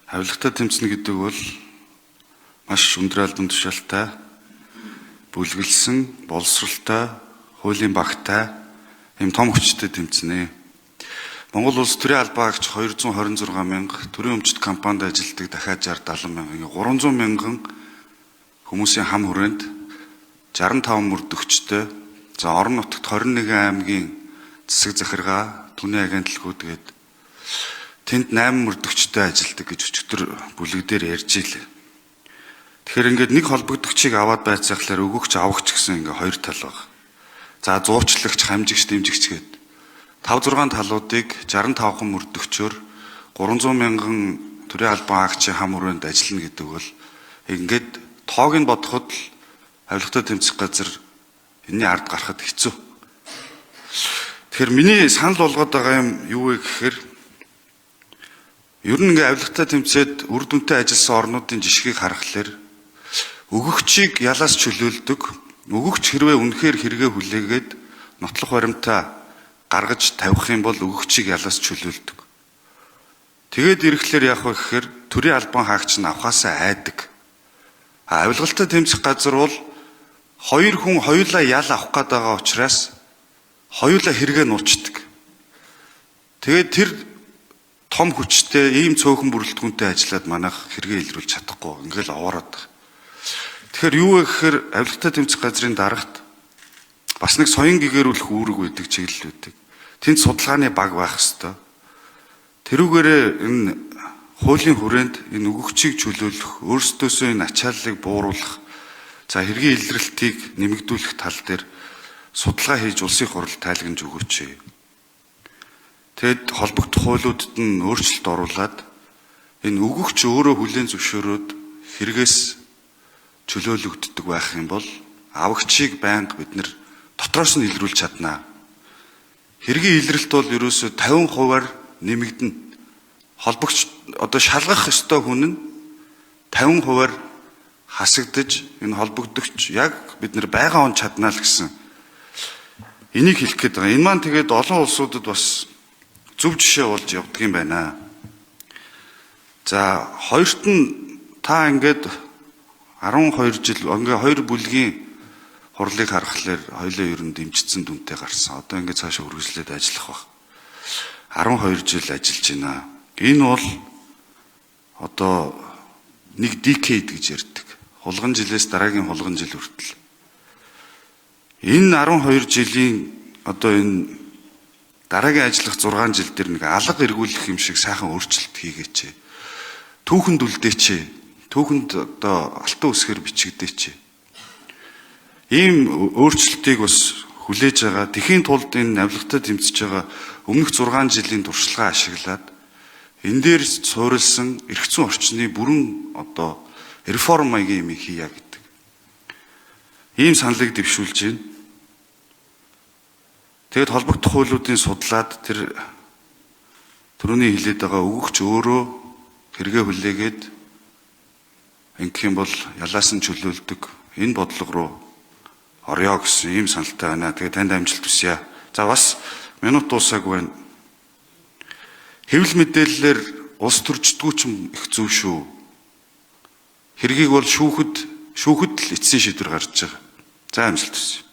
Авилгатай тэмцэнэ гэдэг бол маш өндөр албан тушаалтай, бүлгэлсэн, боловсралтай, хуулийн багтай ийм том хүчтэй тэмцэнэ. Монгол улс төрийн албаагч 226 мянга, төрийн өмчт компанид ажилладаг дахиад 60-70 мянган, 300 мянган хүмүүсийн хам хүрээнд 65 мөрдөгчтэй, за орон нутагт 21 аймгийн засаг захиргаа, түний агентлагууд гээд тэнд 8 мөрдөгчтэй ажилладаг гэж өчигдөр бүлэгдээр ярьж илээ. Тэгэхээр ингээд нэг холбогдогчийг аваад байцаахлаар өгөгч авахч гэсэн ингээ хоёр тал баг. За зуучлагч, хамжигч, дэмжигч гээд 5-6 талуудыг 65 мөрдөгчөөр 300 мянган төрийн албан агчийн хам хүрээнд ажиллана гэдэг бол ингээд тоог нь бодоход л авилгатай тэмцэх газар энэний ард гарахад хэцүү. Тэгэхээр миний санал болгоод байгаа юм юу вэ гэхээр ер нь ингээ авилгатай тэмцээд үр дүнтэй ажилласан орнуудын жишгийг харахаар өгөгчийг ялаас чөлөөлдөг, өгөгч хэрвээ үнэхээр хэрэгээ хүлээгээд нотлох баримтаа гаргаж тавих юм бол өгөгчийг ялаас чөлөөлдөг. Тэгээд ирэхлээр яах вэ гэхээр төрийн албан хаагч нь авахаасаа айдаг. Авилгалтай тэмцэх газар бол хоёр хүн хоёулаа ял авах гээд байгаа учраас хоёулаа хэрэгээ нуучдаг. Тэгээд тэр том хүчтэй ийм цөөхөн бүрэлдэхүүнтэй ажиллаад манайх хэрэгээ илрүүлж чадахгүй ингээл овоороод байгаа. Тэгэхээр юу вэ гэхээр авилгатай тэмцэх газрын дарагт бас нэг соён гэгэрүүлэх үүрэг байдаг, чиглэл байдаг. Тэнд судалгааны баг байх ёстой. Тэрүүгээрээ энэ хуулийн хүрээнд энэ өгөгчийг чөлөөлөх, өөрсдөөсөө энэ ачааллыг бууруулах, за хэргийн илрэлтийг нэмэгдүүлэх тал дээр судалгаа хийж улсын хурал тайлагнаж өгөөч. Тэгэд холбогдох хуулиудад нь өөрчлөлт оруулад энэ өгөгч өөрөө хүлээн зөвшөөрөөд хэрэгээс чөлөөлөгддөг байх юм бол авагчийг байнга бид нэр дотроос нь илрүүлж чаднаа. Хэргийн илрэлт бол ерөөсө 50%-аар нэмэгдэнэ. Холбогч одоо шалгах ёстой хүн нь 50%-аар хасагдаж энэ холбогдогч яг бид нэр байгаа он чаднаа л гэсэн энийг хэлэх гээд байгаа. Энэ маань тэгээд олон улсуудад бас зөв жишээ болж явдаг юм байна. За хоёрт нь та ингээд 12 жил ингээ хоёр бүлгийн хурлыг харахаар хоёулаа ер нь дэмжигдсэн дүнтэй гарсан. Одоо ингээ цаашаа үргэлжлээд ажиллах баг. 12 жил ажиллаж байна. Энэ бол одоо нэг decade гэж ярьдаг. Хулган жилээс дараагийн хулган жил хүртэл. Энэ 12 жилийн одоо энэ дараагийн ажиллах 6 жил дээр нэг алга эргүүлэх юм шиг сайхан өөрчлөлт хийгээч. Түүхэнд үлдээч. Түүхэнд одоо алтан үсгээр бичигдээч. Ийм өөрчлөлтийг бас хүлээж байгаа. Тэхийн тулд энэ авилгатай тэмцэж байгаа өмнөх 6 жилийн туршлагаа ашиглаад энэ дээр суурилсан эрх зүйн орчны бүрэн одоо реформ маягийн юм хийя гэдэг. Ийм саналыг дэвшүүлж байна. Тэгэд холбогдох хуулиудын судлаад тэр түрүүний хэлээд байгаа өгөгч өөрөө хэрэгээ хүлээгээд ингэх юм бол ялаас нь чөлөөлдөг энэ бодлого руу орё гэсэн ийм саналтай байна. Тэгээд танд амжилт хүсье. За бас минут дуусаагүй байна. Хэвлэл мэдээллээр улс төрждгүү ч их зөв шүү. Хэргийг бол шүүхэд л эцсийн шийдвэр гарч байгаа. За амжилт хүсье.